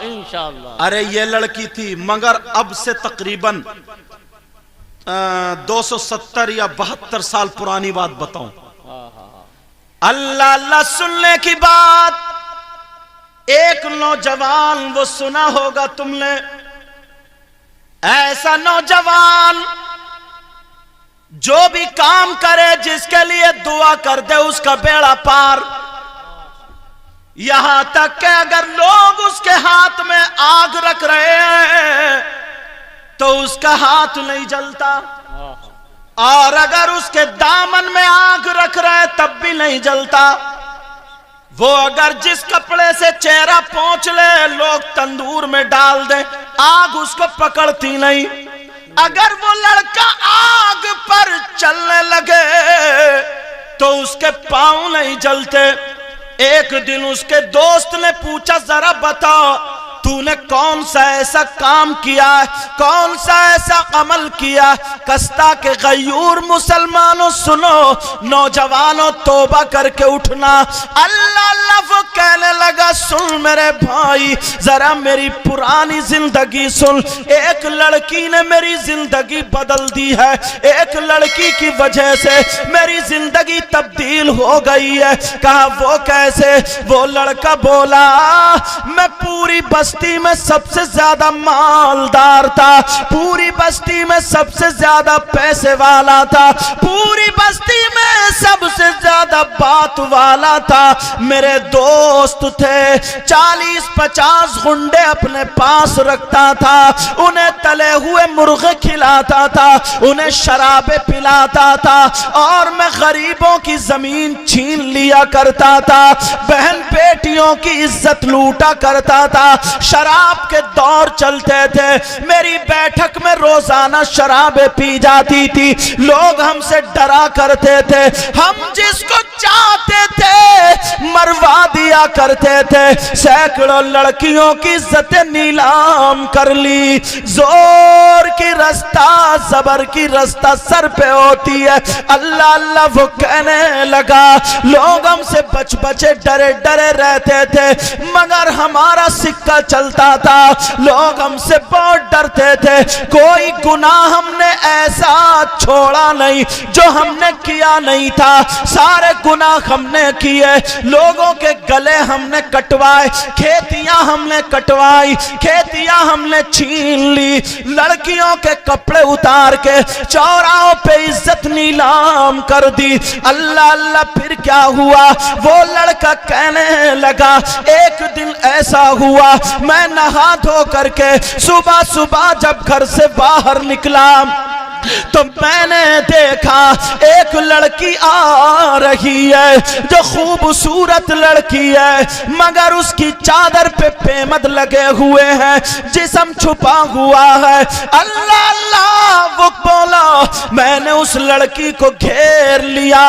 انشاءاللہ۔ ارے یہ لڑکی تھی مگر اب سے تقریباً 270 یا 72 سال پرانی بات بتاؤں۔ اللہ اللہ سننے کی بات، ایک نوجوان وہ سنا ہوگا تم نے، ایسا نوجوان جو بھی کام کرے جس کے لیے دعا کر دے اس کا بیڑا پار، یہاں تک کہ اگر لوگ اس کے ہاتھ میں آگ رکھ رہے ہیں تو اس کا ہاتھ نہیں جلتا، اور اگر اس کے دامن میں آگ رکھ رہے تب بھی نہیں جلتا۔ وہ اگر جس کپڑے سے چہرہ پونچھ لے لوگ تندور میں ڈال دیں آگ اس کو پکڑتی نہیں۔ اگر وہ لڑکا آگ پر چلنے لگے تو اس کے پاؤں نہیں جلتے۔ ایک دن اس کے دوست نے پوچھا ذرا بتا تو نے کون سا ایسا کام کیا ہے، کون سا ایسا عمل کیا؟ کستا کے غیور مسلمانوں سنو، نوجوانوں توبہ کر کے اٹھنا۔ اللہ اللہ وہ کہنے لگا سن میرے بھائی ذرا میری پرانی زندگی سن، ایک لڑکی نے میری زندگی بدل دی ہے، ایک لڑکی کی وجہ سے میری زندگی تبدیل ہو گئی ہے۔ کہا وہ کیسے؟ وہ لڑکا بولا میں پوری بستی میں سب سے زیادہ مالدار تھا، پوری بستی میں سب سے زیادہ پیسے والا تھا، پوری بستی میں سب سے زیادہ بات والا تھا۔ میرے دوست تھے 40-50 گنڈے اپنے پاس رکھتا تھا، انہیں تلے ہوئے مرغے کھلاتا تھا، انہیں شرابیں پلاتا تھا، اور میں غریبوں کی زمین چھین لیا کرتا تھا، بہن بیٹیوں کی عزت لوٹا کرتا تھا، شراب کے دور چلتے تھے، میری بیٹھک میں روزانہ شرابیں پی جاتی تھی، لوگ ہم سے ڈرا کرتے تھے، ہم جس کو چاہتے تھے مروا دیا کرتے تھے، سینکڑوں لڑکیوں کی عزت نیلام کر لی۔ زور کی رستہ زبر کی رستہ سر پہ ہوتی ہے۔ اللہ اللہ وہ کہنے لگا لوگ ہم سے بچ بچے ڈرے ڈرے رہتے تھے مگر ہمارا سکہ چلتا تھا، لوگ ہم سے بہت ڈرتے تھے، کوئی گناہ ہم نے ایسا چھوڑا نہیں جو ہم نے کیا نہیں تھا، سارے گناہ ہم نے کیے، لوگوں کے گلے ہم نے کٹوائے، کھیتیاں ہم نے کٹوائی، کھیتیاں ہم نے چھین لی، لڑکیوں کے کپڑے اتار کے چوراہوں پہ عزت نیلام کر دی۔ اللہ اللہ پھر کیا ہوا؟ وہ لڑکا کہنے لگا ایک دن ایسا ہوا میں نہا دھو کر کے صبح صبح جب گھر سے باہر نکلا تو میں نے دیکھا ایک لڑکی آ رہی ہے جو خوبصورت لڑکی ہے مگر اس کی چادر پہ پیمد لگے ہوئے ہیں، جسم چھپا ہوا ہے۔ اللہ اللہ وہ بولا میں نے اس لڑکی کو گھیر لیا،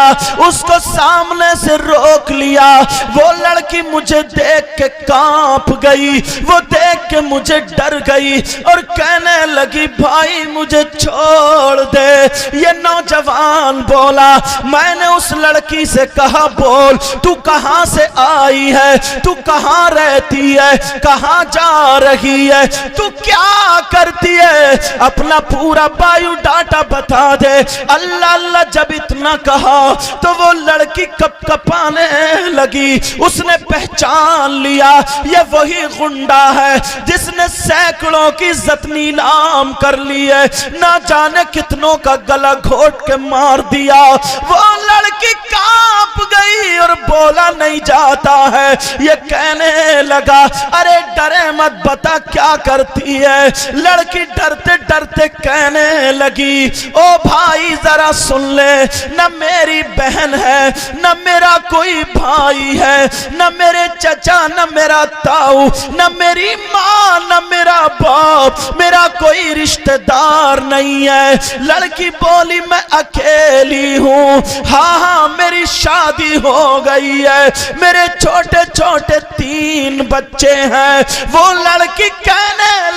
اس کو سامنے سے روک لیا، وہ لڑکی مجھے دیکھ کے کانپ گئی، وہ دیکھ کے مجھے ڈر گئی اور کہنے لگی بھائی مجھے چھوڑ دے۔ یہ نوجوان بولا میں نے اس لڑکی سے کہا بول تو کہاں سے آئی ہے، تو کہاں رہتی ہے، کہاں جا رہی ہے، تو کیا کرتی ہے، اپنا پورا بایو ڈاٹا بتا دے۔ اللہ اللہ جب اتنا کہا تو وہ لڑکی کپ کپانے لگی، اس نے پہچان لیا یہ وہی غنڈا ہے جس نے سینکڑوں کی عزت نیلام کر لی ہے، نہ جانے کتنوں کا گلا گھوٹ کے مار دیا۔ وہ لڑکی کانپ گئی اور بولا نہیں جاتا ہے۔ یہ کہنے لگا ارے ڈرے مت بتا کیا کرتی ہے۔ لڑکی ڈرتے ڈرتے کہنے لگی او بھائی ذرا سن لے، نہ میری بہن ہے نہ میرا کوئی بھائی ہے، نہ میرے چچا نہ میرا تاؤ، نہ میری ماں نہ میرا باپ، میرا کوئی رشتہ دار نہیں ہے۔ لڑکی بولی میں اکیلی ہوں، ہاں ہاں میری شادی ہو گئی ہے، میرے چھوٹے چھوٹے 3 بچے ہیں۔ وہ لڑکی کہنے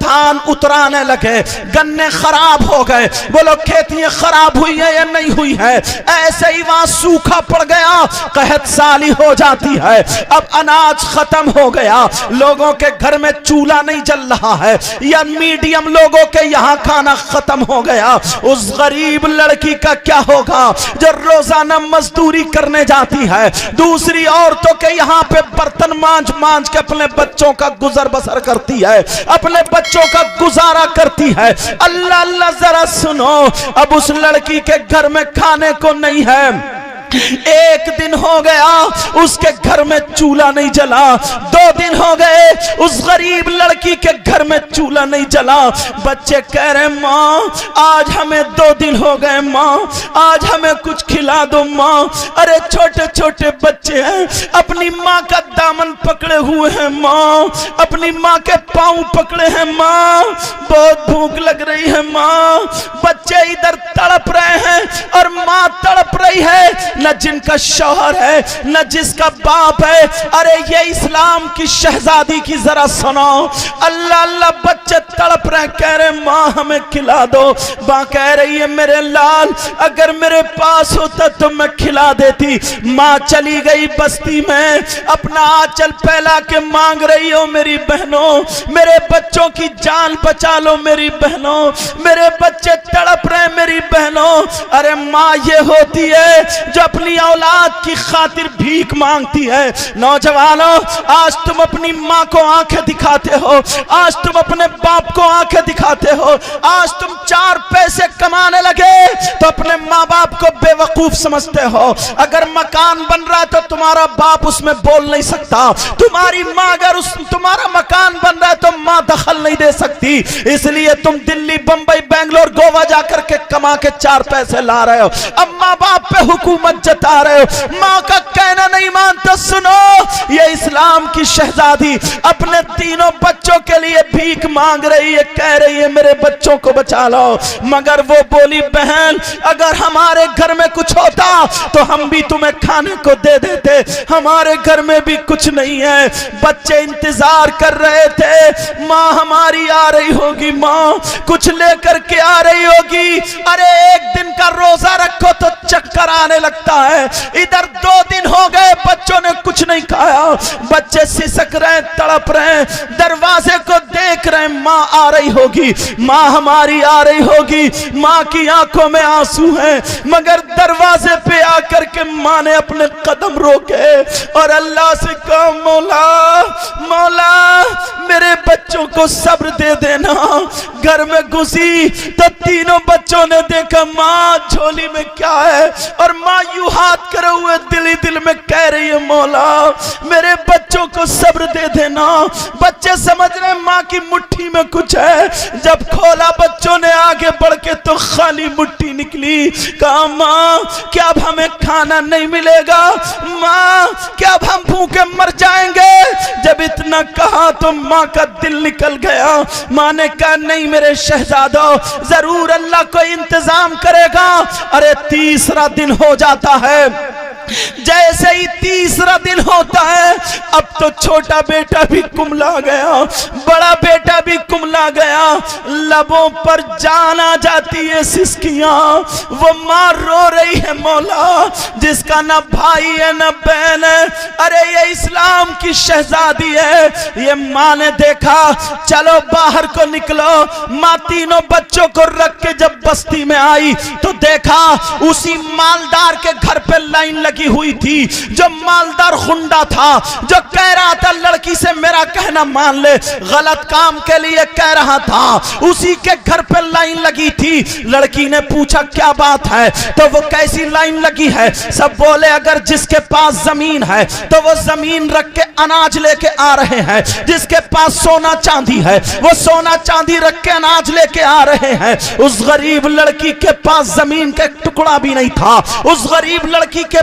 دھان اترانے لگے، گنے خراب ہو گئے، بولو کھیتیاں خراب ہوئی ہیں یا نہیں ہوئی ہے؟ ایسے ہی وہاں سوکھا پڑ گیا، قحط سالی ہو جاتی ہے، اب اناج ختم ہو گیا، لوگوں کے گھر میں چولہا نہیں جل رہا ہے، یا میڈیم لوگوں کے یہاں کھانا ختم ہو گیا، اس غریب لڑکی کا کیا ہوگا جو روزانہ مزدوری کرنے جاتی ہے، دوسری عورتوں کے یہاں پہ برتن مانج کے اپنے بچوں کا گزر بسر کرتی ہے، اپنے بچوں کا گزارا کرتی ہے۔ اللہ اللہ ذرا سنو، اب اس لڑکی کے گھر میں کھانے کو نہیں ہے، ایک دن ہو گیا اس کے گھر میں چولہا نہیں جلا، 2 دن ہو گئے اس غریب لڑکی کے گھر میں چولہا نہیں جلا، بچے کہہ رہے ماں آج ہمیں 2 دن ہو گئے، ماں آج ہمیں کچھ کھلا دو ماں۔ ارے چھوٹے چھوٹے بچے ہیں، اپنی ماں کا دامن پکڑے ہوئے ہیں، ماں اپنی ماں کے پاؤں پکڑے ہیں، ماں بہت بھوک لگ رہی ہے ماں۔ بچے ادھر تڑپ رہے ہیں اور ماں تڑپ رہی ہے، نہ جن کا شوہر ہے نہ جس کا باپ ہے۔ ارے یہ اسلام کی شہزادی کی ذرا سنو، اللہ اللہ بچے تڑپ رہے، کہہ رہے ماں ہمیں کھلا دو، ماں کہہ رہی ہے میرے لال اگر میرے پاس ہوتا تو میں کھلا دیتی۔ ماں چلی گئی بستی میں، اپنا آنچل پھیلا کے مانگ رہی ہو میری بہنوں میرے بچوں کی جان بچا لو، میری بہنوں میرے بچے تڑپ رہے میری بہنوں۔ ارے ماں یہ ہوتی ہے جو اپنی اولاد کی خاطر بھیک مانگتی ہے۔ نوجوانوں آج تم اپنی ماں کو آنکھیں دکھاتے ہو، آج تم اپنے باپ کو آنکھیں دکھاتے ہو، آج تم 4 پیسے کمانے لگے تو اپنے ماں باپ کو بے وقوف سمجھتے ہو۔ اگر مکان بن رہا ہے تو تمہارا باپ اس میں بول نہیں سکتا، تمہاری ماں اگر تمہارا مکان بن رہا ہے تو ماں دخل نہیں دے سکتی، اس لیے تم دلی بمبئی بنگلور گوا جا کر کے کما کے 4 پیسے لا رہے ہو، اب ماں باپ پہ حکومت جتا رہے ہو، ماں کا کہنا نہیں مانتے۔ سنو یہ اسلام کی شہزادی اپنے تینوں بچوں کے لیے بھیک مانگ رہی ہے، کہہ رہی ہے میرے بچوں کو بچا لو، مگر وہ بولی بہن اگر ہمارے گھر میں کچھ ہوتا تو ہم بھی تمہیں کھانے کو دے دیتے، ہمارے گھر میں بھی کچھ نہیں ہے۔ بچے انتظار کر رہے تھے ماں ہماری آ رہی ہوگی، ماں کچھ لے کر کے آ رہی ہوگی۔ ارے ایک دن کا روزہ رکھو تو چکر آنے لگتا ہے، ادھر 2 دن ہو گئے بچوں نے کچھ نہیں کھایا، بچے سسک رہے تڑپ رہے، دروازے کو دیکھ رہے ماں آ رہی ہوگی، ماں ہماری آ رہی ہوگی، ماں کی آنکھوں میں آنسو ہیں، مگر دروازے پہ آ کر کے ماں نے اپنے قدم روکے اور اللہ سے کہا مولا مولا میرے بچوں کو صبر دے دینا۔ گھر میں گھسی تو تینوں بچوں نے دیکھا ماں جھولی میں کیا ہے، اور ماں یوں ہاتھ کرے ہوئے دل ہی دل میں کہہ رہی ہے مولا میرے بچوں کو صبر دے دینا۔ بچے سمجھ رہے ماں کی مٹھی میں کچھ ہے، جب کھولا بچوں نے آگے بڑھ کے تو خالی مٹھی نکلی۔ کہا ماں کیا اب ہمیں کھانا نہیں ملے گا، ماں کیا اب ہم بھوکے مر جائیں گے؟ جب اتنا کہا تو ماں کا دل نکل گیا، ماں نے کہا نہیں میرے شہزادوں ضرور اللہ کوئی انتظام کرے گا۔ ارے 3 دن ہو جاتا ہے، جیسے ہی 3 دن ہوتا ہے اب تو چھوٹا بیٹا بھی کملا گیا، بڑا بیٹا بھی کملا گیا، لبوں پر جان آ جاتی ہے سسکیاں، وہ ماں رو رہی ہے مولا جس کا نہ بھائی ہے نہ بہن ہے۔ ارے یہ اسلام کی شہزادی ہے، یہ ماں نے دیکھا چلو باہر کو نکلو، ماں تینوں بچوں کو رکھ کے جب بستی میں آئی تو دیکھا اسی مالدار کے گھر پہ لائن لگی ہوئی تھی، جو مالدار خنڈا تھا، جو کہہ رہا تھا لڑکی سے میرا کہنا مان لے، غلط کام کے لیے کہہ رہا تھا، اسی کے گھر پہ لائن لگی تھی۔ لڑکی نے پوچھا کیا بات ہے، تو وہ کیسی لائن لگی ہے؟ سب بولے اگر جس کے پاس زمین ہے تو وہ زمین رکھ کے اناج لے کے آ رہے ہیں، جس کے پاس سونا چاندی ہے وہ سونا چاندی رکھ کے اناج لے کے آ رہے ہیں۔ اس غریب لڑکی کے پاس زمین کا ایک ٹکڑا بھی نہیں تھا، اس غریب لڑکی کے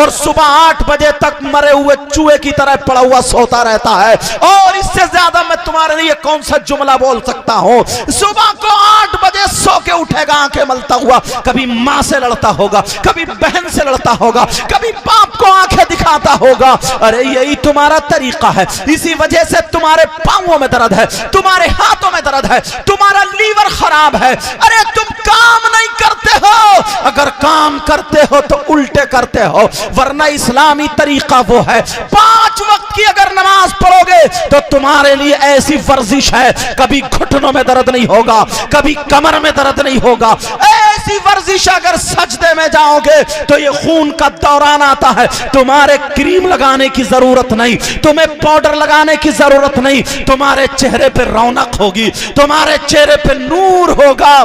اور صبح 8 بجے تک مرے ہوئے چوہے کی طرح پڑا ہوا سوتا رہتا ہے. اور اس سے زیادہ میں تمہارے لیے کون سا جملہ بول سکتا ہوں؟ صبح کو 8 بجے سو کے اٹھے گا آنکھیں ملتا ہوا, کبھی ماں سے لڑتا ہوگا, کبھی بہن سے لڑتا ہوگا, کبھی باپ کو آنکھیں دکھاتا ہوگا. ارے یہی تمہارا طریقہ ہے, اسی وجہ سے تمہارے پاؤں میں درد ہے, تمہارے ہاتھوں میں درد ہے, تمہارا لیور خراب ہے. ارے تم کام نہیں کرتے ہو, اگر کام کرتے ہو تو الٹے کرتے ہو, ورنہ اسلامی طریقہ وہ ہے 5 وقت کی اگر نماز پڑھو گے تو تمہارے لیے ایسی ورزش ہے, کبھی گھٹنوں میں درد نہیں ہوگا, کبھی کمر میں درد نہیں ہوگا. ایسی ورزش اگر سجدے میں جاؤ گے تو یہ خون کا دوران آتا ہے. تمہارے کریم لگانے کی ضرورت نہیں, تمہیں پاؤڈر لگانے کی ضرورت نہیں, تمہارے چہرے پہ رونق ہوگی, تمہارے چہرے پہ نور ہوگا.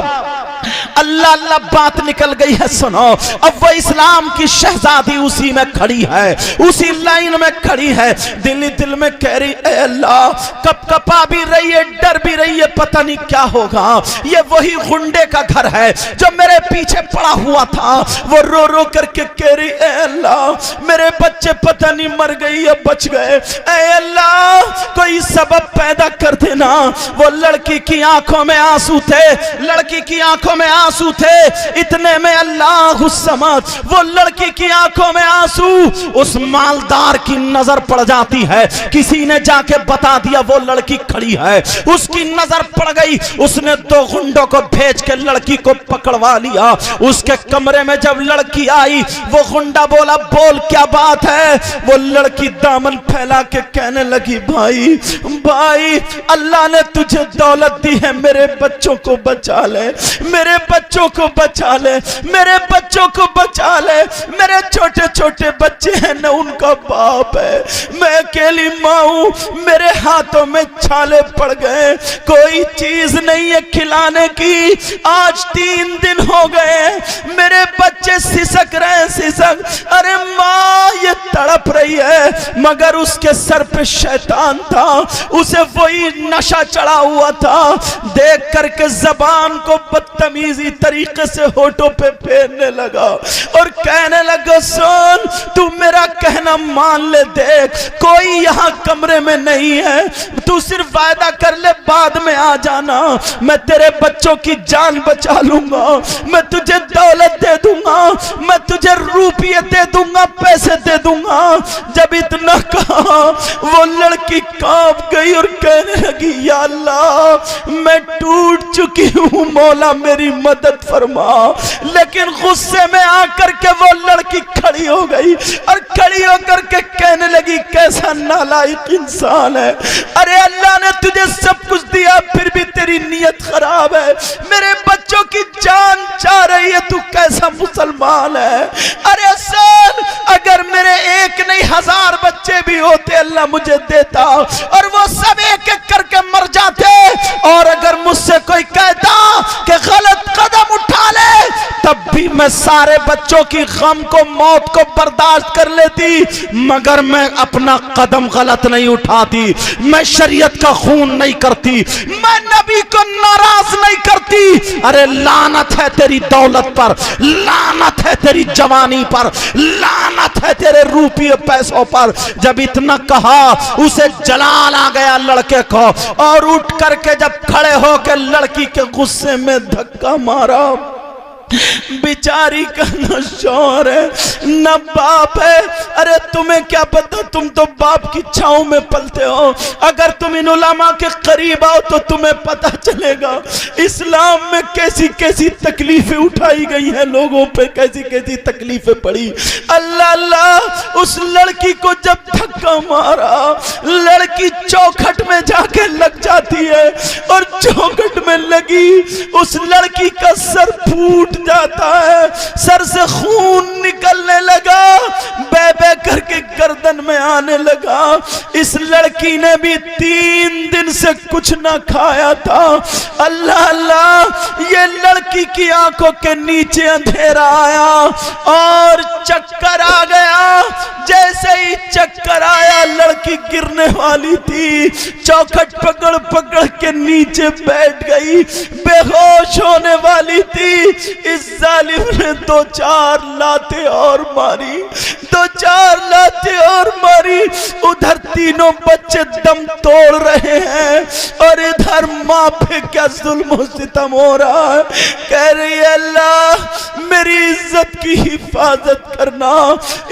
اللہ اللہ بات نکل گئی ہے. سنو, اب وہ اسلام کی شہزادی اسی میں کھڑی ہے, اسی لائن میں کھڑی ہے, دل دل میں کہہ رہی اے اللہ, کب کپا بھی رہی ہے, ڈر بھی رہی ہے, پتہ نہیں کیا ہوگا. یہ وہی غنڈے کا گھر ہے جو میرے پیچھے پڑا ہوا تھا. وہ رو رو کر کے کہہ رہی اے اللہ میرے بچے پتہ نہیں مر گئی یا بچ گئے, اے اللہ کوئی سبب پیدا کر دینا. وہ لڑکی کی آنکھوں میں آنسو تھے, لڑکی کی آنکھوں میں آنسو تھے, اتنے میں اللہ الصمد, وہ لڑکی کی آنکھوں میں آنسو, اس مالدار کی نظر پڑ جاتی ہے. کسی نے جا کے بتا دیا وہ لڑکی کھڑی ہے, اس کی نظر پڑ گئی, اس نے 2 گنڈوں کو بھیج کے لڑکی کو پکڑوا لیا. اس کے کمرے میں جب لڑکی آئی, وہ گنڈا بولا بول کیا بات ہے. وہ لڑکی دامن پھیلا کے کہنے لگی بھائی بھائی اللہ نے تجھے دولت دی ہے, میرے بچوں کو بچا لے, میرے بچوں کو بچا لے, میرے بچوں کو بچا لے, میرے چھوٹے چھوٹے بچے ہیں نہ ان کا باپ ہے, میں اکیلی ماں ہوں, میرے ہاتھوں میں چھالے پڑ گئے, کوئی چیز نہیں ہے کھلانے کی, آج 3 دن ہو گئے, میرے بچے سسک رہے سسک. ارے ماں یہ تڑپ رہی ہے, مگر اس کے سر پہ شیطان تھا, اسے وہی نشہ چڑھا ہوا تھا. دیکھ کر کے زبان کو بدتمیزی طریقے سے ہونٹوں پہ پھیرنے لگا اور کہنے لگا سن تو میرا کہنا مان لے, دیکھ کوئی یہاں کمرے میں نہیں ہے, تو صرف وعدہ کر لے بعد میں آ جانا, میں تیرے بچوں کی جان بچا لوں گا, میں تجھے دولت دے دوں گا, میں تجھے روپیے دے دوں گا, پیسے دے دوں گا. جب اتنا کہا وہ لڑکی کانپ گئی اور کہنے لگی یا اللہ میں ٹوٹ چکی ہوں, مولا میری مدد فرما. لیکن غصے میں آ کر کے وہ لڑکی کھڑی ہو گئی اور کھڑی ہو کر کے کہنے لگی کیسا نالائق انسان ہے, ارے اللہ نے تجھے سب کچھ دیا پھر بھی تیری نیت خراب ہے, میرے بچوں کی جان چاہ رہی ہے, تو کیسا مسلمان ہے. ارے سن اگر میرے 1 نہیں 1000 بچے بھی ہوتے اللہ مجھے دیتا اور وہ سب ایک ایک کر کے مر جاتے, اور اگر مجھ سے کوئی کہتا کہ غلط قدم اٹھا لے تب بھی میں سارے بچوں کی غم کو موت کو برداشت کر لیتی, مگر میں اپنا قدم غلط نہیں اٹھاتی, میں شریعت کا خون نہیں کرتی, میں نبی کو ناراض نہیں کرتی. ارے لعنت ہے تیری دولت پر, لعنت ہے تیری جوانی پر, لعنت ہے تیرے روپیے پیسوں پر. جب اتنا کہا اسے جلال آ گیا لڑکے کو, اور اٹھ کر کے جب کھڑے ہو کے لڑکی کے غصے میں دھکا مارا. بیچاری کا نہ شوہر ہے نہ باپ ہے. ارے تمہیں کیا پتا, تم تو باپ کی چھاؤں میں پلتے ہو, اگر تم ان علماء کے قریب آؤ تو تمہیں پتا چلے گا اسلام میں کیسی کیسی تکلیفیں اٹھائی گئی ہیں, لوگوں پہ کیسی کیسی تکلیفیں پڑی. اللہ اللہ اس لڑکی کو جب دھکا مارا لڑکی چوکھٹ میں جا کے لگ جاتی ہے, اور چوکھٹ میں لگی اس لڑکی کا سر پھوٹ جاتا ہے, سر سے خون نکلنے لگا, بے بے کر کے گردن میں آنے لگا. اس لڑکی نے بھی 3 دن سے کچھ نہ کھایا تھا. اللہ اللہ یہ لڑکی کی آنکھوں کے نیچے اندھیرا آیا اور چکر آ گیا. جیسے ہی چکر آیا لڑکی گرنے والی تھی, چوکھٹ پکڑ پکڑ کے نیچے بیٹھ گئی, بے ہوش ہونے والی تھی. اس ظالم نے 2-4 لاتیں اور ماری، 2-4 لاتیں اور ماری۔ ادھر تینوں بچے دم توڑ رہے ہیں اور ادھر ماں پہ کیا ظلم و ستم ہو رہا ہے۔ کہہ رہی ہے اللہ میری عزت کی حفاظت کرنا۔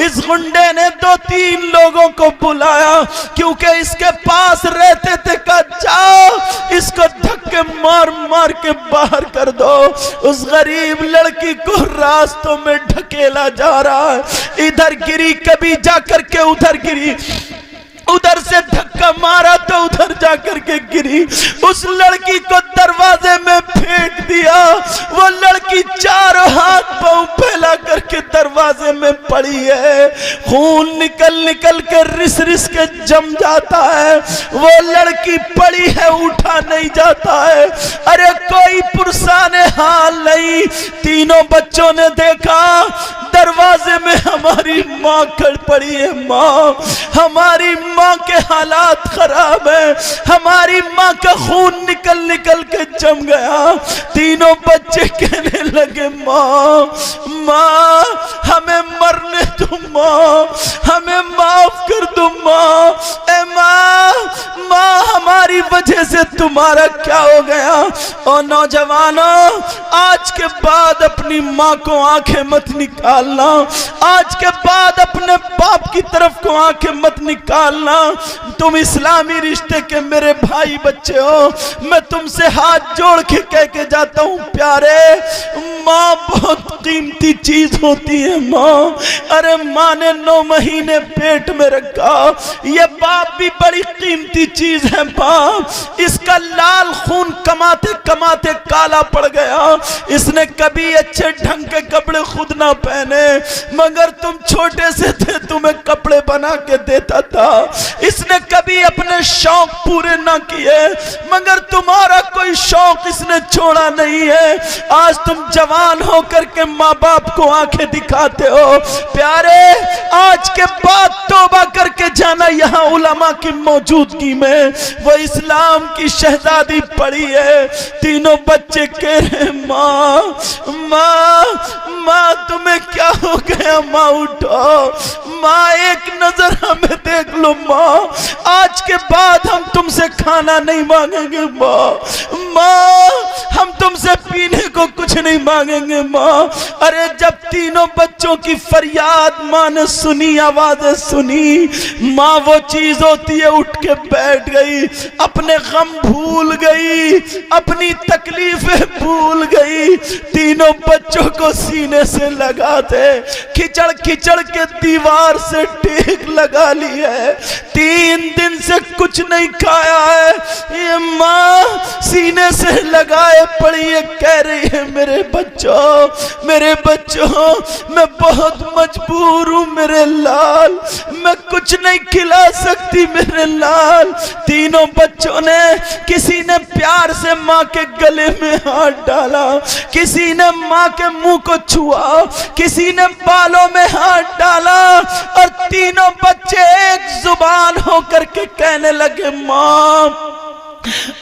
اس غنڈے نے 2-3 لوگوں کو بلایا کیونکہ اس کے پاس رہتے تھے، کہا جاؤ اس کو دھکے مار مار کے باہر کر دو۔ اس غریب لڑکی کو راستوں میں ڈھکیلا جا رہا ہے، ادھر گری کبھی جا کر کے ادھر گری، ادھر سے دھکا مارا تو ادھر جا کر کے گری۔ اس لڑکی کو دروازے میں پھینک دیا، وہ لڑکی چاروں ہاتھ پاؤں پھیلا کر کے دروازے میں پڑی ہے، خون نکل نکل کے رس رس کے جم جاتا ہے۔ وہ لڑکی پڑی ہے، اٹھا نہیں جاتا ہے۔ ارے کوئی پرسان حال نہیں۔ تینوں بچوں نے دیکھا دروازے میں ہماری ماں کھڑ پڑی ہے، ماں ہماری ماں کے حالات خراب ہیں، ہماری ماں کا خون نکل نکل کے جم گیا۔ تینوں بچے کہنے لگے ماں ماں ہمیں مرنے دو، ماں ہمیں معاف کر دو، ماں اے ماں ماں ہماری وجہ سے تمہارا کیا ہو گیا۔ اور نوجوانوں آج کے بعد اپنی ماں کو آنکھیں مت نکالنا، آج کے بعد اپنے باپ کی طرف کو آنکھیں مت نکالنا۔ تم اسلامی رشتے کے میرے بھائی بچے ہو، میں تم سے ہاتھ جوڑ کے کہہ کے جاتا ہوں پیارے، ماں بہت قیمتی چیز ہوتی ہے۔ ماں ارے ماں نے 9 مہینے پیٹ میں رکھا، یہ باپ بھی بڑی قیمتی چیز ہے۔ باپ اس کا لال خون کماتے کماتے کالا پڑ گیا، اس نے کبھی اچھے ڈھنگ کے کپڑے خود نہ پہنے، مگر تم چھوٹے سے تھے تمہیں کپڑے بنا کے دیتا تھا۔ اس نے کبھی اپنے شوق پورے نہ کیے، مگر تمہارا کوئی شوق اس نے چھوڑا نہیں ہے۔ آج تم جوان ہو کر کے ماں باپ کو آنکھیں دکھاتے ہو۔ پیارے آج کے بعد توبہ کر کے جانا، یہاں علماء کی موجودگی میں وہ اسلام کی شہزادی پڑی ہے۔ تینوں بچے کہہ رہے ماں ماں ماں تمہیں کیا ہو گیا، ماں اٹھو، ماں ایک نظر ہمیں دیکھ لو، ماں آج کے بعد ہم تم سے کھانا نہیں مانگیں گے، ماں ماں ہم تم سے پینے کو کچھ نہیں مانگیں گے، ماں۔ ارے جب تینوں بچوں کی فریاد ماں نے سنی، آوازیں سنی، ماں وہ چیز ہوتی ہے اٹھ کے بیٹھ گئی، اپنے غم بھول گئی، اپنی تکلیفیں بھول گئی۔ تینوں بچوں کو سینے سے لگاتے کھچڑ کھچڑ کے دیوار سے ٹیک لگا لی ہے، 3 دن سے کچھ نہیں کھایا ہے۔ یہ ماں سینے سے لگائے پڑی ہے، کہہ رہی ہے میرے بچوں میرے بچوں میں بہت مجبور ہوں میرے لال، میں کچھ نہیں کھلا سکتی میرے لال۔ تینوں بچوں نے کسی نے پیار سے ماں کے گلے میں ہاتھ ڈالا، کسی نے ماں کے منہ کو چھوا، کسی نے بالوں میں ہاتھ ڈالا، اور تینوں بچے ایک زبان ہو کر کے کہنے لگے ماں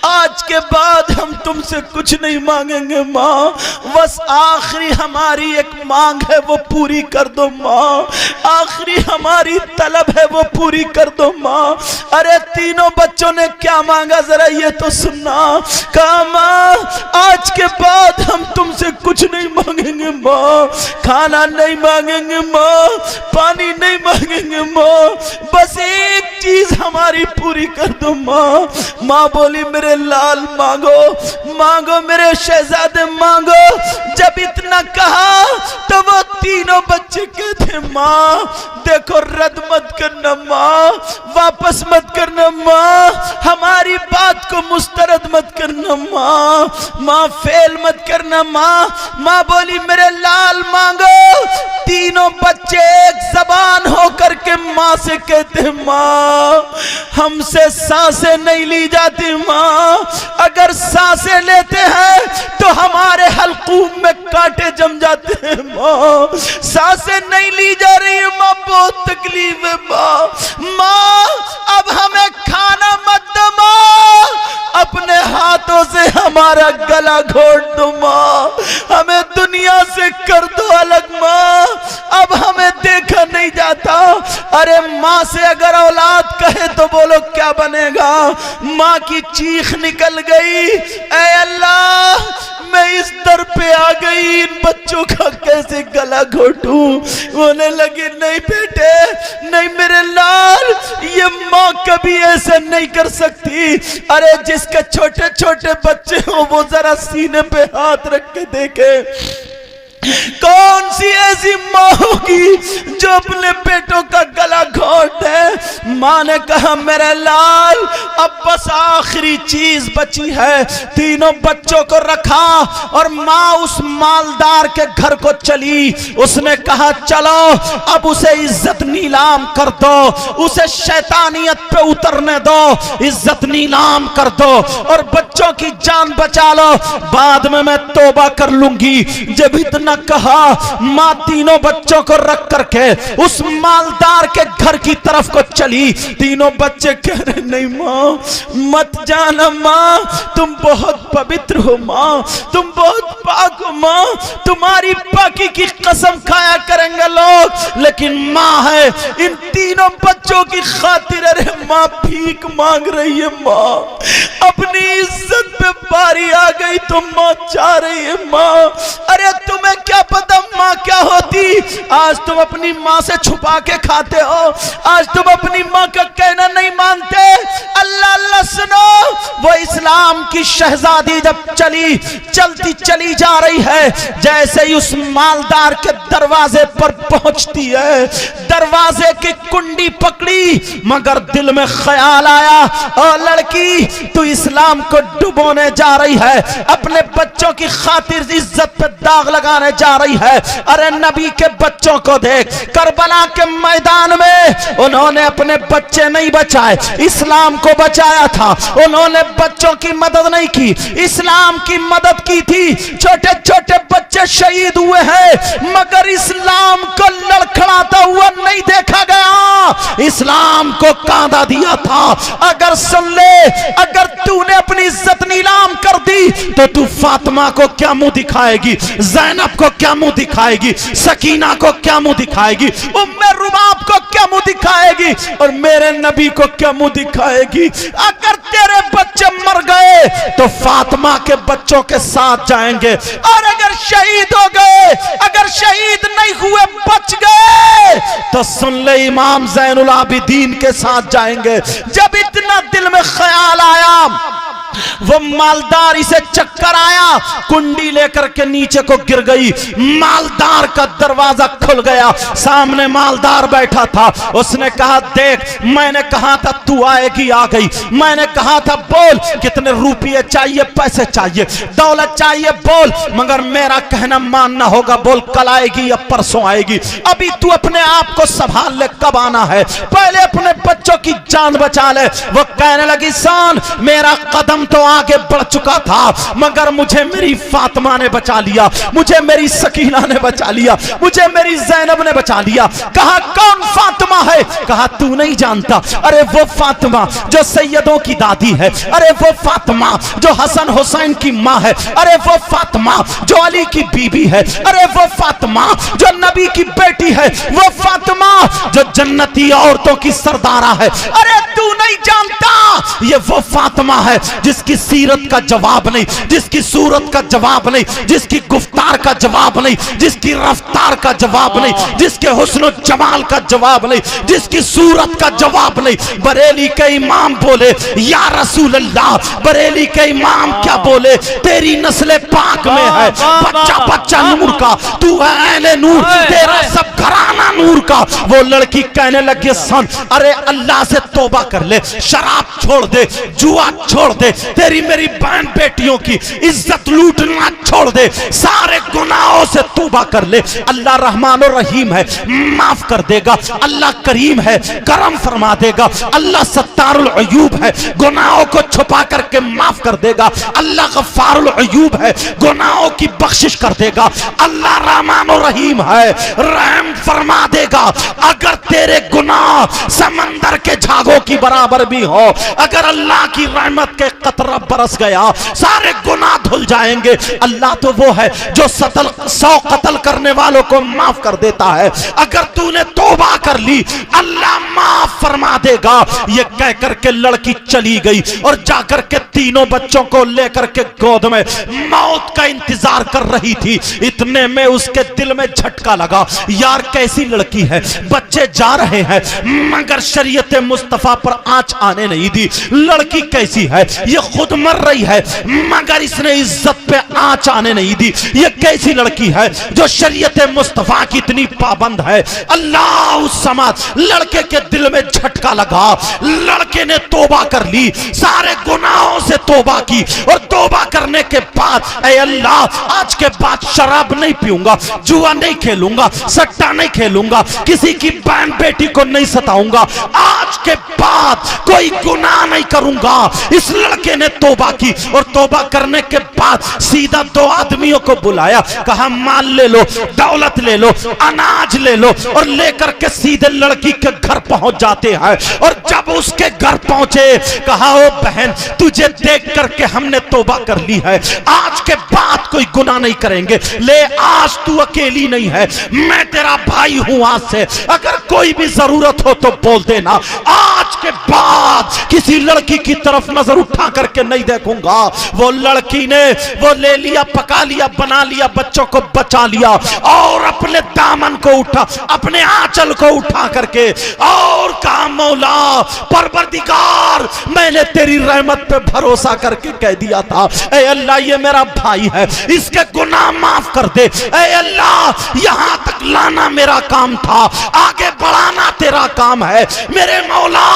آج کے بعد ہم تم سے کچھ نہیں مانگیں گے، ماں بس آخری ہماری ایک مانگ ہے وہ پوری کر دو، ماں آخری ہماری طلب ہے وہ پوری کر دو، ماں۔ ارے تینوں بچوں نے کیا مانگا ذرا یہ تو سننا، کہا ماں آج کے بعد ہم تم سے کچھ نہیں مانگیں گے، ماں کھانا نہیں مانگیں گے، ماں پانی نہیں مانگیں گے، ماں بس ایک چیز ہماری پوری کر دو، ماں۔ ماں بولی میرے لال مانگو مانگو میرے شہزادے مانگو۔ جب اتنا کہا تو وہ تینوں بچے کہتے ماں دیکھو رد مت کرنا، ماں واپس مت کرنا، ماں ہماری بات کو مسترد مت کرنا، ماں ماں فیل مت کرنا، ماں۔ ماں بولی میرے لال مانگو۔ تینوں بچے ایک زبان ہو کر کے ماں سے کہتے ماں ہم سے سانسیں نہیں لی جاتی، ماں اگر سانسیں لیتے ہیں تو ہمارے حلقوم میں کانٹے جم جاتے ہیں، ماں سانسیں نہیں لی جا رہی ہیں، ماں بہت تکلیف ہے، ماں اب ہمیں کھانا مت دو، ماں اپنے ہاتھوں سے ہمارا گلا گھونٹ دو، ماں ہمیں دنیا سے کر دو الگ ماں، اب ہمیں دیکھا نہیں جاتا۔ ارے ماں سے اگر اولاد کہے تو بولو کیا بنے گا؟ ماں کی چیخ نکل گئی، اے اللہ میں اس در پہ آ گئی، ان بچوں کا کیسے گلا گھوٹوں؟ ہونے لگے نہیں بیٹے نہیں میرے لال، یہ ماں کبھی ایسا نہیں کر سکتی۔ ارے جس کے چھوٹے چھوٹے بچے ہوں وہ ذرا سینے پہ ہاتھ رکھ کے دیکھے، کون سی ایسی ماں ہوگی جو اپنے بیٹوں کا گلا گھونٹ ہے؟ ماں نے کہا میرے لال اب بس آخری چیز بچی ہے۔ تینوں بچوں کو رکھا اور ماں اس مالدار کے گھر کو چلی۔ اس نے کہا چلو اب اسے عزت نیلام کر دو، اسے شیطانیت پہ اترنے دو، عزت نیلام کر دو اور بچوں کی جان بچا لو، بعد میں توبہ کر لوں گی۔ جب اتنا کہا ماں تینوں بچوں کو رکھ کر کے اس مالدار کے گھر کی طرف کو چلی۔ تینوں بچے کہہ رہے نہیں ماں مت جانا ماں، تم بہت پوتر ہو ماں، تم بہت پاک ہو ماں، تمہاری پاکی کی قسم کھایا کریں گے لوگ، لیکن ماں ہے ان تینوں بچوں کی خاطر۔ ارے ماں بھیک مانگ رہی ہے، ماں اپنی عزت پہ باری آ گئی تو ماں چاہ رہی ہے ماں۔ ارے تمہیں کیا پتا ماں کیا ہوتی؟ آج تم اپنی ماں سے چھپا کے کھاتے ہو، آج تم اپنی ماں کا کہنا نہیں مانتے۔ اللہ اللہ سنو، وہ اسلام کی شہزادی جب چلتی چلی جا رہی ہے، جیسے ہی اس مالدار کے دروازے پر پہنچتی ہے، دروازے کی کنڈی پکڑی، مگر دل میں خیال آیا او لڑکی تو اسلام کو ڈبونے جا رہی ہے، اپنے بچوں کی خاطر عزت پہ داغ لگانے جا رہی ہے۔ ارے نبی کے بچوں کو دیکھ، کربلا کے میدان میں انہوں نے اپنے بچے نہیں بچائے، اسلام کو بچایا تھا۔ انہوں نے بچوں کی مدد نہیں کی، اسلام کی مدد کی تھی۔ چھوٹے چھوٹے بچے شہید ہوئے ہیں مگر اسلام کو لڑکھڑاتا ہوا نہیں دیکھا گیا، اسلام کو کاندھا دیا تھا۔ اگر سن لے، اگر تو نے اپنی عزت نیلام کر دی تو فاطمہ کو کیا منہ دکھائے گی، زینب کو کیا منہ دکھائے گی، سکینہ کو کیا منہ دکھائے گی، ام رباب کو کیا منہ دکھائے گی، اور میرے نبی کو کیا منہ دکھائے گی؟ اگر تیرے بچے مر گئے تو فاطمہ کے بچوں کے ساتھ جائیں گے، اور اگر شہید ہو گئے، اگر شہید نہیں ہوئے بچ گئے تو سن لے امام زین العابدین کے ساتھ جائیں گے۔ جب اتنا دل میں خیال آیا، وہ مالدار اسے چکر آیا، کنڈی لے کر کے نیچے کو گر گئی، مالدار کا دروازہ کھل گیا، سامنے مالدار بیٹھا تھا۔ اس نے کہا دیکھ میں نے کہا تھا تو آئے گی، آ گئی، میں نے کہا تھا بول کتنے روپیے چاہیے، پیسے چاہیے، دولت چاہیے بول، مگر میرا کہنا ماننا ہوگا، بول کل آئے گی یا پرسوں آئے گی، ابھی تو اپنے آپ کو سنبھال لے، کب آنا ہے، پہلے اپنے بچوں کی جان بچا لے۔ وہ کہنے لگی سان میرا قدم تو آگے بڑھ چکا تھا مگر مجھے میری فاطمہ نے بچا لیا، مجھے میری سکینہ نے بچا لیا، مجھے میری زینب نے بچا لیا۔ کہا کون فاطمہ ہے؟ کہا تو نہیں جانتا، ارے وہ فاطمہ جو سیدوں کی دادی ہے، ارے وہ فاطمہ جو حسن حسین کی ماں ہے، ارے وہ فاطمہ جو علی کی بیوی ہے، ارے وہ فاطمہ جو نبی کی بیٹی ہے، وہ فاطمہ جو جنتی عورتوں کی سردارہ ہے، ارے تو نہیں جانتا یہ وہ فاطمہ ہے جس کی سیرت کا جواب نہیں، جس کی صورت کا جواب نہیں، جس کی گفتار کا جواب نہیں، جس کی رفتار کا جواب نہیں، جس کے حسن و جمال کا جواب نہیں، جس کی صورت کا جواب نہیں۔ بریلی کے امام بولے یا رسول اللہ، بریلی کے امام کیا بولے، تیری نسل پاک میں ہے بچہ بچہ نور کا، تو ہے اہل نور، تیرا سب گھرانہ نور کا۔ وہ لڑکی کہنے لگی سن ارے اللہ سے توبہ کر لے، شراب چھوڑ دے، جوا چھوڑ دے، تیری میری بہن بیٹیوں کی عزت لوٹنا چھوڑ دے، سارے گناہوں سے توبہ کر لے، اللہ رحمان و رحیم ہے معاف کر دے گا، اللہ کریم ہے کرم فرما دے گا، اللہ ستار العیوب ہے گناہوں کو چھپا کر کے معاف کر دے گا، اللہ غفار العیوب ہے گناہوں کی بخشش کر دے گا، اللہ رحمان و رحیم ہے، رحم فرما دے گا۔ اگر تیرے گناہ سمندر کے جھاگوں کی برابر بھی ہو، اگر اللہ کی رحمت کے قطرہ برس گیا سارے گناہ دھل جائیں گے۔ اللہ تو وہ ہے جو 100 قتل کرنے والوں کو معاف کر دیتا ہے۔ اگر تو نے توبہ کر لی اللہ معاف فرما دے گا۔ یہ کہہ کر کے لڑکی چلی گئی اور جا کر کے تینوں بچوں کو لے کر کے گود میں موت کا انتظار کر رہی تھی۔ اتنے میں اس کے دل میں جھٹکا لگا، یار کیسی لڑکی ہے، بچے جا رہے ہیں مگر شریعت مصطفیٰ پر آنچ آنے نہیں دی۔ لڑکی کیسی ہے، یہ خود مر رہی ہے مگر اس نے عزت پہ آنچ آنے نہیں دی۔ یہ کیسی لڑکی ہے جو شریعت مصطفیٰ کی اتنی پابند ہے۔ اللہ اس سماج لڑکے کے دل میں جھٹکا لگا، لڑکے نے توبہ کر لی، سارے گناہوں سے توبہ کی، اور توبہ کرنے کے بعد اے اللہ آج کے بعد شراب نہیں پیوں گا، جوا نہیں کھیلوں گا، سٹا نہیں کھیلوں گا، کسی کی بہن بیٹی کو نہیں ستاؤں گا، آج کے بعد کوئی گناہ نہیں کروں گا۔ اس لڑکے نے توبہ کی، اور توبہ کرنے کے بعد سیدھا 2 آدمیوں کو بلایا، کہا مال لے لو، دولت لے لو، اناج لے لو، اور لے کر کے سیدھے لڑکی کے گھر پہنچ جاتے ہیں۔ اور جب اس کے گھر پہنچے کہا او بہن تجھے دیکھ کر کے ہم نے توبہ کر لی ہے، آج کے بعد کوئی گناہ نہیں کریں گے، لے آج تو اکیلی نہیں ہے، میں تیرا بھائی ہوں، آج سے اگر کوئی بھی ضرورت ہو تو بول دینا، آج کے بعد کسی لڑکی کی طرف نظر اٹھا کر کے نہیں دیکھوں گا۔ وہ لڑکی نے وہ لے لیا، پکا لیا، بنا لیا، بچوں کو بچا لیا، اور اپنے دامن کو اٹھا، اپنے آنچل کو اٹھا کر کے اور کہا مولا پروردگار میں نے تیری رحمت پہ بھروسہ کر کے کہہ دیا تھا، اے اللہ یہ میرا بھائی ہے، اس کے گناہ معاف کر دے، اے اللہ یہاں تک لانا میرا کام تھا، آگے بڑھانا تیرا کام ہے، میرے مولا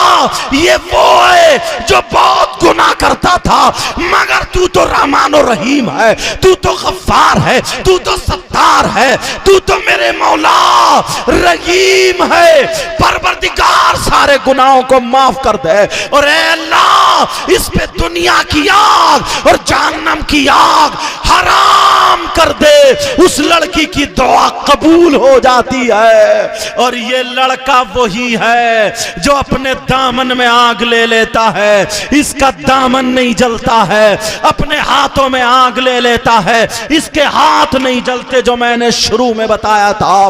یہ وہ ہے جو بہت گناہ کرتا تھا مگر تو رحمان و رحیم ہے، تو غفار ہے، تو ستار ہے، تو میرے مولا رحیم ہے، پروردگار سارے گناہوں کو معاف کر دے، اور اے اللہ اس پہ دنیا کی آگ اور جہنم کی آگ حرام کر دے۔ اس لڑکی کی دعا قبول ہو جاتی ہے، اور یہ لڑکا وہی ہے جو اپنے دامن میں آگ لے لیتا ہے، اس کا دامن نہیں جلتا ہے، اپنے ہاتھوں میں آگ لے لیتا ہے، اس کے ہاتھ نہیں جلتے جو میں نے شروع میں بتایا تھا۔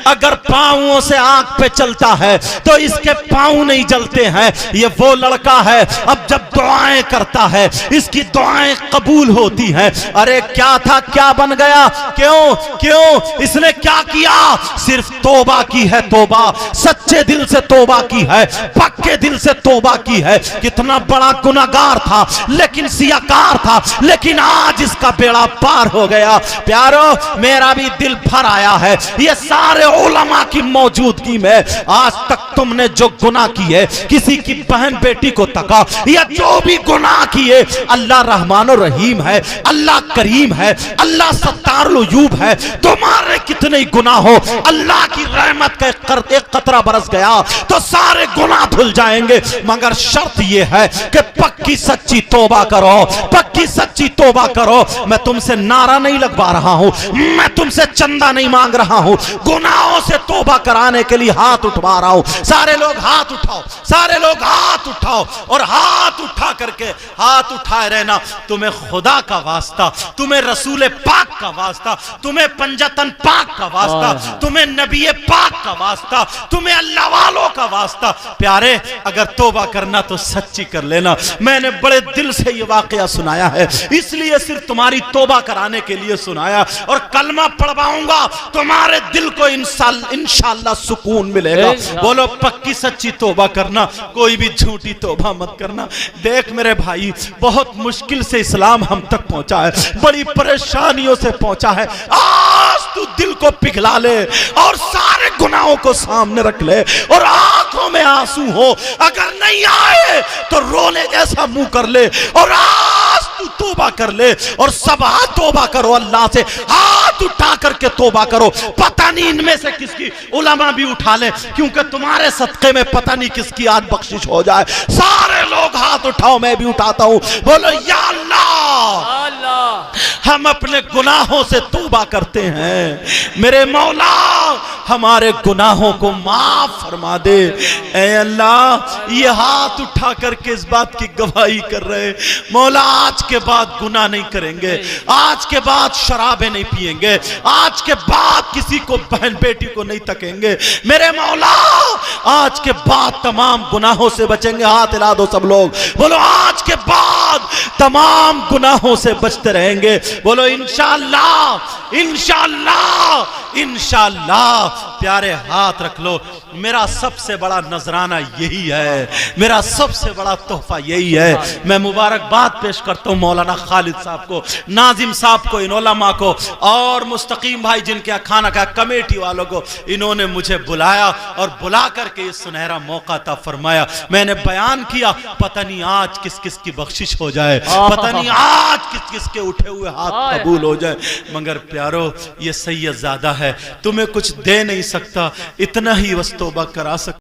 اگر پاؤں سے آگ پہ چلتا ہے تو اس کے پاؤں نہیں جلتے ہیں۔ یہ وہ لڑکا ہے اب جب دعائیں کرتا ہے اس کی دعائیں قبول ہوتی ہیں۔ ارے کیا تھا کیا بن گیا، کیوں اس نے کیا کیا، صرف توبہ کی ہے، توبہ سچے دل سے توبہ کی ہے، پکے دل سے توبہ کی ہے۔ کتنا بڑا گناہگار تھا لیکن سیاکار تھا، لیکن آج اس کا بیڑا پار ہو گیا۔ پیارو میرا بھی دل بھر آیا ہے یہ سارے علماء کی موجودگی میں۔ آج تک تم نے جو گناہ کیے، کسی کی بہن بیٹی کو تکا یا جو بھی گناہ کیے، اللہ رحمان و رحیم ہے، اللہ کریم ہے، اللہ ستار العیوب ہے۔ تمہارے کتنے گناہ ہو، اللہ کی رحمت کا ایک قطرہ برس گیا تو سارے گناہ دھل جائیں گے، مگر شرط یہ ہے کہ پکی سچی توبہ کرو، پکی سچی توبہ کرو۔ میں تم سے نعرہ نہیں لگوا رہا ہوں، میں تم سے چندہ نہیں مانگ رہا ہوں، گناہوں سے توبہ کرانے کے لیے ہاتھ اٹھوا رہا ہوں۔ سارے لوگ ہاتھ اٹھاؤ، سارے لوگ ہاتھ اٹھاؤ، اور ہاتھ اٹھا کر کے ہاتھ اٹھائے رہنا۔ تمہیں خدا کا واسطہ، تمہیں رسول پاک کا واسطہ، تمہیں پنجتن پاک کا واسطہ، تمہیں نبی پاک کا واسطہ، تمہیں اللہ والوں کا واسطہ۔ پیارے اگر توبہ کرنا تو سچی کر لینا۔ میں نے بڑے دل سے یہ واقعہ سنایا ہے، اس لیے صرف تمہاری توبہ کرانے کے لیے سنایا، اور کلمہ پڑھواؤں گا تمہارے دل کو انشاءاللہ سکون ملے گا۔ بولو پکی سچی توبہ کرنا، کوئی بھی جھوٹی توبہ مت کرنا۔ دیکھ میرے بھائی بہت مشکل سے اسلام ہم تک پہنچا ہے، بڑی پریشانیوں سے پہنچا ہے۔ آج تو دل کو پگھلا لے اور سارے گناہوں کو سامنے رکھ لے، اور آنکھوں میں آنسو ہو، اگر نہیں آئے تو رونے جیسا منہ کر لے، اور آج تو توبہ کر لے، اور سب توبہ کرو اللہ سے، ہاتھ اٹھا کر کر کے توبہ کرو. پتہ نہیں ان میں سے کس کی علماء بھی اٹھا لیں, کیونکہ تمہارے صدقے میں پتہ نہیں کس کی آج بخشش ہو جائے. سارے لوگ ہاتھ اٹھاؤ, میں بھی اٹھاتا ہوں. بولو یا اللہ, ہم اپنے گناہوں سے توبہ کرتے ہیں. میرے مولا ہمارے گناہوں کو معاف فرما دے. اے اللہ, یہ ہاتھ اٹھا کر کے اس بات کی گواہی کر رہے, مولا آج کے بعد گناہ نہیں کریں گے, آج کے بعد شرابیں نہیں پیئیں گے, آج کے بعد کسی کو بہن بیٹی کو نہیں تکیں گے. میرے مولا آج کے بعد تمام گناہوں سے بچیں گے. ہاتھ ہلا دو سب لوگ, بولو آج کے بعد تمام گناہوں سے بچتے رہیں گے. بولو انشاءاللہ, انشاءاللہ, انشاءاللہ. پیارے ہاتھ رکھ لو. میرا سب سے بڑا نذرانہ یہی ہے, میرا سب سے بڑا تحفہ یہی ہے. میں مبارکباد پیش کرتا ہوں مولانا خالد صاحب کو, ناظم صاحب کو, ان علماء کو, اور مستقیم بھائی جن کے کھانا کا کمیٹی والوں کو. انہوں نے مجھے بلایا اور بلا کر کے یہ سنہرا موقع عطا فرمایا. میں نے بیان کیا, پتہ نہیں آج کس کس کی بخشش ہو جائے, پتہ نہیں آج کس کس کے اٹھے ہوئے ہاتھ قبول ہو جائے. مگر پیارو, یہ سید زادہ ہے, تمہیں کچھ دے نہیں سکتا, اتنا ہی بس توبہ کرا سکتا.